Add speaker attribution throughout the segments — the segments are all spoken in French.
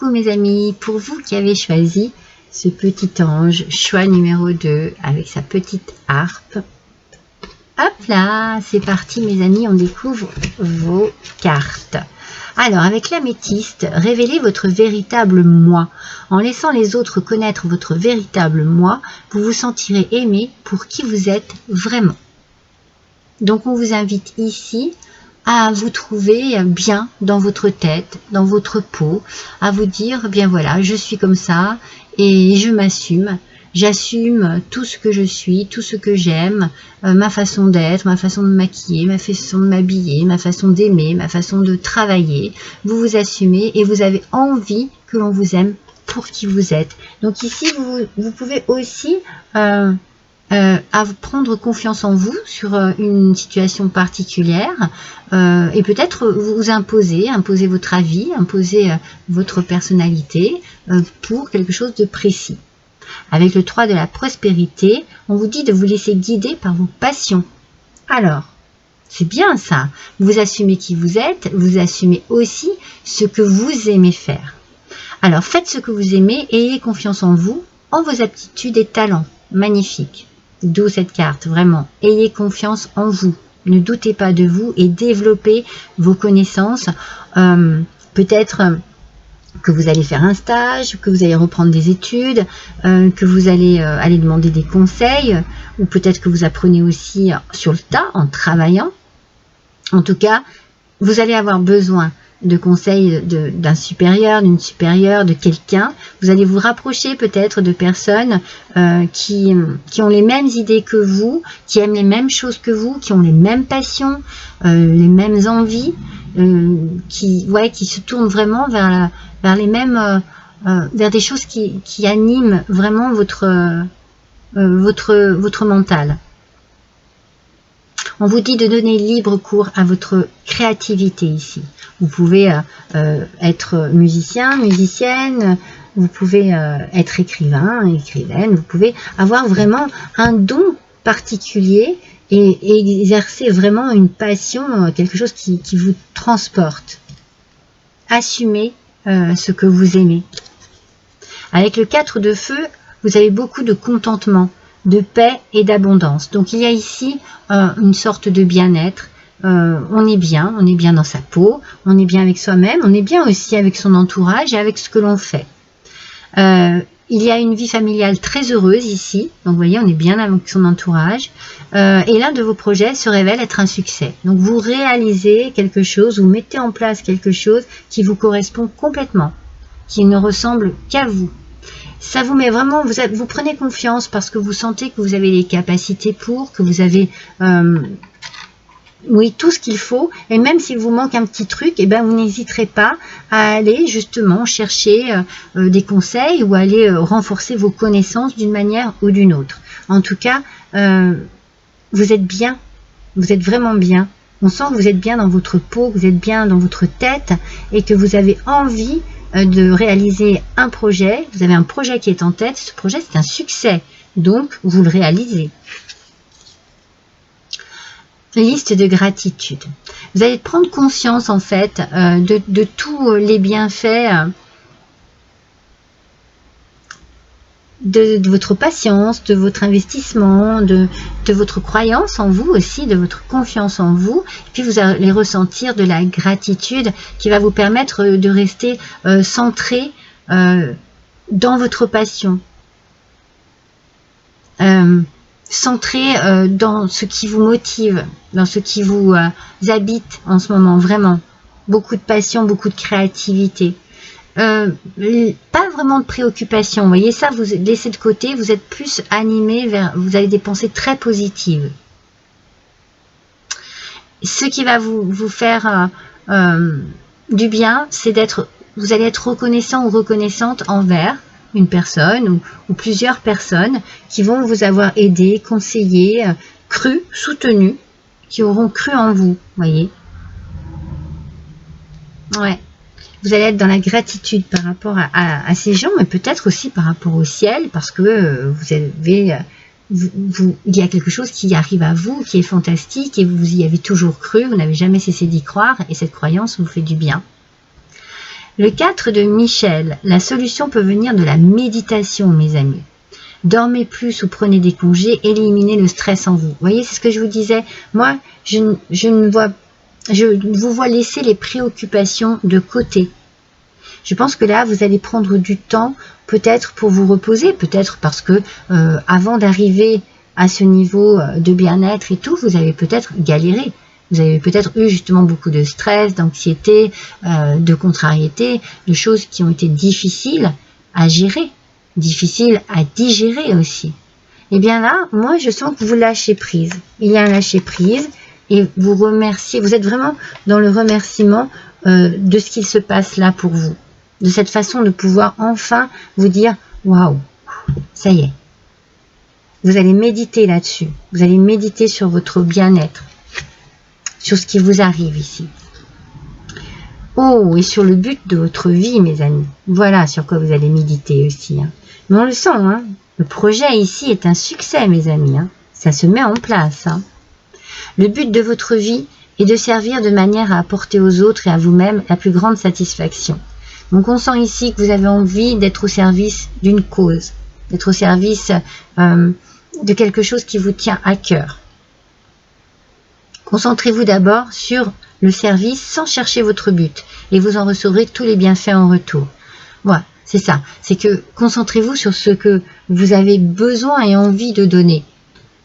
Speaker 1: coucou mes amis, pour vous qui avez choisi ce petit ange, choix numéro 2 avec sa petite harpe. Hop là, c'est parti mes amis, on découvre vos cartes. Alors avec l'améthyste, révélez votre véritable moi. En laissant les autres connaître votre véritable moi, vous vous sentirez aimé pour qui vous êtes vraiment. Donc on vous invite ici à vous trouver bien dans votre tête, dans votre peau, à vous dire, bien voilà, je suis comme ça et je m'assume. J'assume tout ce que je suis, tout ce que j'aime, ma façon d'être, ma façon de me maquiller, ma façon de m'habiller, ma façon d'aimer, ma façon de travailler. Vous vous assumez et vous avez envie que l'on vous aime pour qui vous êtes. Donc ici, vous pouvez aussi prendre confiance en vous sur une situation particulière et peut-être vous imposer votre avis, imposer votre personnalité pour quelque chose de précis. Avec le 3 de la prospérité, on vous dit de vous laisser guider par vos passions. Alors, c'est bien ça. Vous assumez qui vous êtes, vous assumez aussi ce que vous aimez faire. Alors, faites ce que vous aimez et ayez confiance en vous, en vos aptitudes et talents. Magnifique. D'où cette carte, vraiment. Ayez confiance en vous. Ne doutez pas de vous et développez vos connaissances. Peut-être que vous allez faire un stage, que vous allez reprendre des études, que vous allez aller demander des conseils, ou peut-être que vous apprenez aussi sur le tas en travaillant. En tout cas, vous allez avoir besoin de conseils d'un supérieur, d'une supérieure, de quelqu'un. Vous allez vous rapprocher peut-être de personnes qui ont les mêmes idées que vous, qui aiment les mêmes choses que vous, qui ont les mêmes passions, les mêmes envies, qui se tournent vraiment vers les mêmes, vers des choses qui animent vraiment votre mental. On vous dit de donner libre cours à votre créativité ici. Vous pouvez être musicien, musicienne, vous pouvez être écrivain, écrivaine, vous pouvez avoir vraiment un don particulier et exercer vraiment une passion, quelque chose qui vous transporte. Assumez ce que vous aimez. Avec le 4 de feu, vous avez beaucoup de contentement, de paix et d'abondance. Donc il y a ici une sorte de bien-être. On est bien dans sa peau, on est bien avec soi-même, on est bien aussi avec son entourage et avec ce que l'on fait. Il y a une vie familiale très heureuse ici, donc vous voyez, on est bien avec son entourage, et l'un de vos projets se révèle être un succès. Donc vous réalisez quelque chose, vous mettez en place quelque chose qui vous correspond complètement, qui ne ressemble qu'à vous. Ça vous met vraiment, vous prenez confiance parce que vous sentez que vous avez les capacités pour, que vous avez tout ce qu'il faut, et même s'il vous manque un petit truc, eh ben, vous n'hésiterez pas à aller justement chercher des conseils ou aller renforcer vos connaissances d'une manière ou d'une autre. En tout cas, vous êtes bien, vous êtes vraiment bien. On sent que vous êtes bien dans votre peau, que vous êtes bien dans votre tête et que vous avez envie de réaliser un projet. Vous avez un projet qui est en tête, ce projet c'est un succès, donc vous le réalisez. Liste de gratitude. Vous allez prendre conscience en fait de tous les bienfaits de votre patience, de votre investissement, de votre croyance en vous aussi, de votre confiance en vous. Et puis vous allez ressentir de la gratitude qui va vous permettre de rester centré dans votre passion. Centré dans ce qui vous motive, dans ce qui vous habite en ce moment, vraiment. Beaucoup de passion, beaucoup de créativité. Pas vraiment de préoccupation, vous voyez ça, vous laissez de côté, vous êtes plus animé vous avez des pensées très positives. Ce qui va vous faire du bien, c'est vous allez être reconnaissant ou reconnaissante envers une personne ou plusieurs personnes qui vont vous avoir aidé, conseillé, cru, soutenu, qui auront cru en vous, voyez. Ouais. Vous allez être dans la gratitude par rapport à ces gens, mais peut-être aussi par rapport au ciel, parce que il y a quelque chose qui arrive à vous, qui est fantastique, et vous y avez toujours cru, vous n'avez jamais cessé d'y croire, et cette croyance vous fait du bien. Le 4 de Michel, la solution peut venir de la méditation, mes amis. Dormez plus ou prenez des congés, éliminez le stress en vous. Vous voyez, c'est ce que je vous disais. Moi, je vous vois laisser les préoccupations de côté. Je pense que là, vous allez prendre du temps, peut-être pour vous reposer, peut-être parce que avant d'arriver à ce niveau de bien-être et tout, vous avez peut-être galéré. Vous avez peut-être eu justement beaucoup de stress, d'anxiété, de contrariété, de choses qui ont été difficiles à gérer, difficiles à digérer aussi. Et bien là, moi, je sens que vous lâchez prise. Il y a un lâcher prise et vous remerciez. Vous êtes vraiment dans le remerciement de ce qu'il se passe là pour vous. De cette façon de pouvoir enfin vous dire « Waouh, ça y est ». Vous allez méditer là-dessus. Vous allez méditer sur votre bien-être, sur ce qui vous arrive ici. Oh, et sur le but de votre vie, mes amis. Voilà sur quoi vous allez méditer aussi. Hein. Mais on le sent, hein. Le projet ici est un succès, mes amis. Hein. Ça se met en place. Hein. Le but de votre vie est de servir de manière à apporter aux autres et à vous-même la plus grande satisfaction. Donc on sent ici que vous avez envie d'être au service d'une cause, d'être au service de quelque chose qui vous tient à cœur. Concentrez-vous d'abord sur le service sans chercher votre but et vous en recevrez tous les bienfaits en retour. Voilà, c'est ça. C'est que concentrez-vous sur ce que vous avez besoin et envie de donner.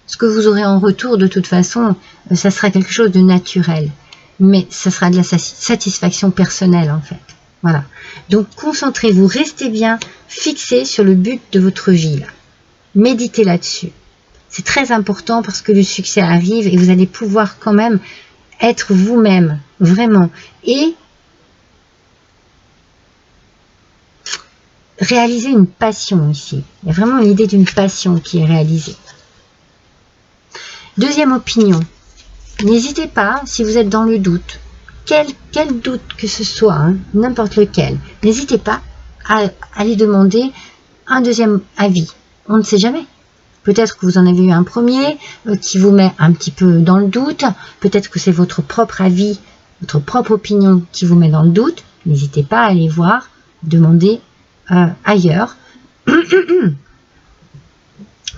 Speaker 1: Ce que vous aurez en retour, de toute façon, ça sera quelque chose de naturel. Mais ça sera de la satisfaction personnelle, en fait. Voilà. Donc, concentrez-vous, restez bien fixé sur le but de votre vie, là. Méditez là-dessus. C'est très important parce que le succès arrive et vous allez pouvoir quand même être vous-même, vraiment. Et réaliser une passion ici. Il y a vraiment l'idée d'une passion qui est réalisée. Deuxième opinion. N'hésitez pas, si vous êtes dans le doute, quel doute que ce soit, hein, n'importe lequel, n'hésitez pas à aller demander un deuxième avis. On ne sait jamais. Peut-être que vous en avez eu un premier qui vous met un petit peu dans le doute. Peut-être que c'est votre propre avis, votre propre opinion qui vous met dans le doute. N'hésitez pas à aller voir, demander ailleurs.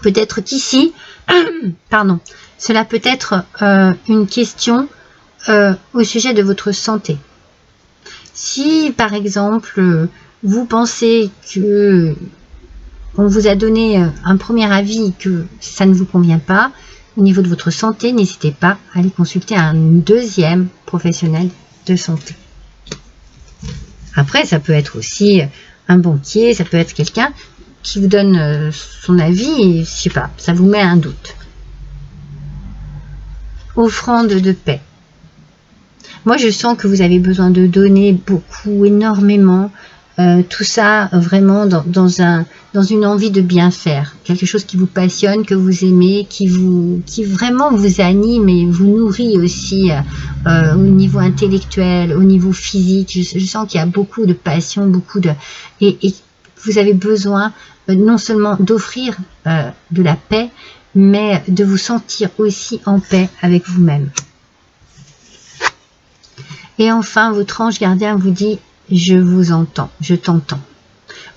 Speaker 1: Peut-être qu'ici, pardon, cela peut être une question au sujet de votre santé. Si, par exemple, vous pensez que on vous a donné un premier avis que ça ne vous convient pas, au niveau de votre santé, n'hésitez pas à aller consulter un deuxième professionnel de santé. Après, ça peut être aussi un banquier, ça peut être quelqu'un qui vous donne son avis et, je sais pas, ça vous met un doute. Offrande de paix. Moi, je sens que vous avez besoin de donner beaucoup, énormément. Tout ça vraiment dans une envie de bien faire, quelque chose qui vous passionne, que vous aimez, qui vraiment vous anime et vous nourrit aussi au niveau intellectuel, au niveau physique. Je sens qu'il y a beaucoup de passion, et vous avez besoin non seulement d'offrir de la paix, mais de vous sentir aussi en paix avec vous-même. Et enfin, votre ange gardien vous dit: je vous entends, je t'entends.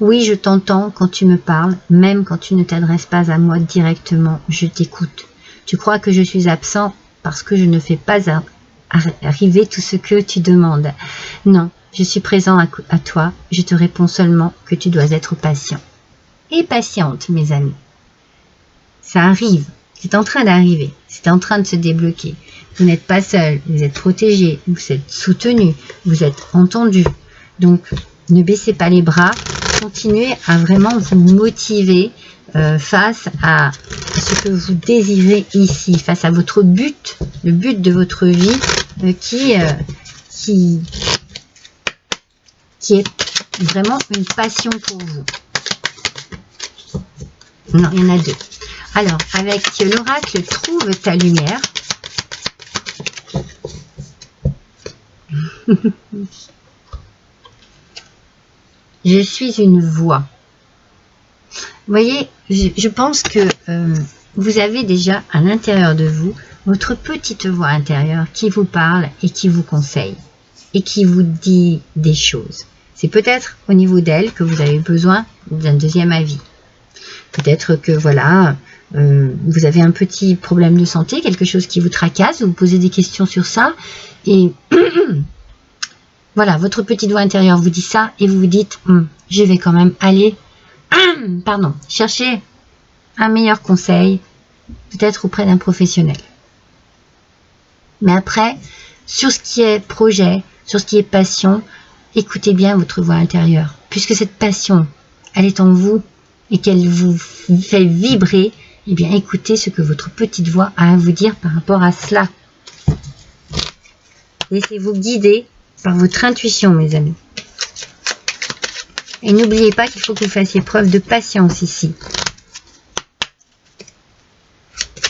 Speaker 1: Oui, je t'entends quand tu me parles, même quand tu ne t'adresses pas à moi directement, je t'écoute. Tu crois que je suis absent parce que je ne fais pas arriver tout ce que tu demandes. Non, je suis présent à toi, je te réponds seulement que tu dois être patient. Et patiente, mes amis. Ça arrive, c'est en train d'arriver, c'est en train de se débloquer. Vous n'êtes pas seul, vous êtes protégé, vous êtes soutenu, vous êtes entendu. Donc, ne baissez pas les bras, continuez à vraiment vous motiver face à ce que vous désirez ici, face à votre but, le but de votre vie qui est vraiment une passion pour vous. Non, il y en a deux. Alors, avec l'oracle Trouve ta lumière. Je suis une voix. Vous voyez, je pense que vous avez déjà à l'intérieur de vous votre petite voix intérieure qui vous parle et qui vous conseille et qui vous dit des choses. C'est peut-être au niveau d'elle que vous avez besoin d'un deuxième avis. Peut-être que voilà, vous avez un petit problème de santé, quelque chose qui vous tracasse, vous posez des questions sur ça, et voilà, votre petite voix intérieure vous dit ça, et vous vous dites, je vais quand même aller, chercher un meilleur conseil, peut-être auprès d'un professionnel. Mais après, sur ce qui est projet, sur ce qui est passion, écoutez bien votre voix intérieure. Puisque cette passion, elle est en vous et qu'elle vous fait vibrer, eh bien écoutez ce que votre petite voix a à vous dire par rapport à cela. Laissez-vous guider par votre intuition, mes amis. Et n'oubliez pas qu'il faut que vous fassiez preuve de patience ici.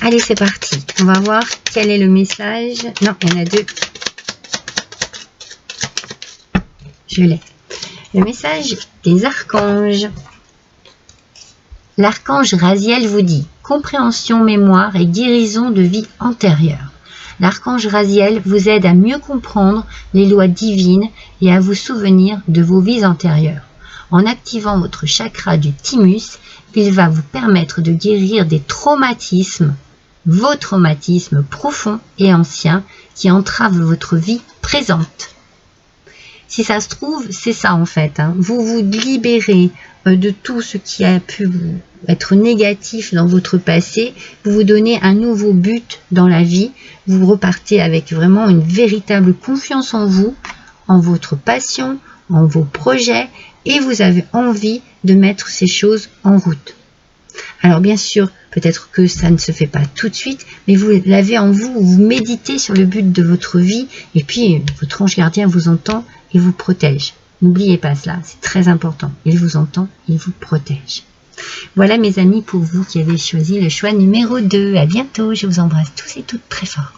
Speaker 1: Allez, c'est parti. On va voir quel est le message. Non, il y en a deux. Je l'ai. Le message des archanges. L'archange Raziel vous dit « Compréhension, mémoire et guérison de vie antérieure ». L'archange Raziel vous aide à mieux comprendre les lois divines et à vous souvenir de vos vies antérieures. En activant votre chakra du thymus, il va vous permettre de guérir des traumatismes, vos traumatismes profonds et anciens qui entravent votre vie présente. Si ça se trouve, c'est ça en fait. Vous vous libérez de tout ce qui a pu être négatif dans votre passé. Vous vous donnez un nouveau but dans la vie. Vous repartez avec vraiment une véritable confiance en vous, en votre passion, en vos projets. Et vous avez envie de mettre ces choses en route. Alors bien sûr, peut-être que ça ne se fait pas tout de suite, mais vous l'avez en vous, vous méditez sur le but de votre vie, et puis votre ange gardien vous entend et vous protège. N'oubliez pas cela, c'est très important. Il vous entend, il vous protège. Voilà mes amis pour vous qui avez choisi le choix numéro 2. À bientôt, je vous embrasse tous et toutes très fort.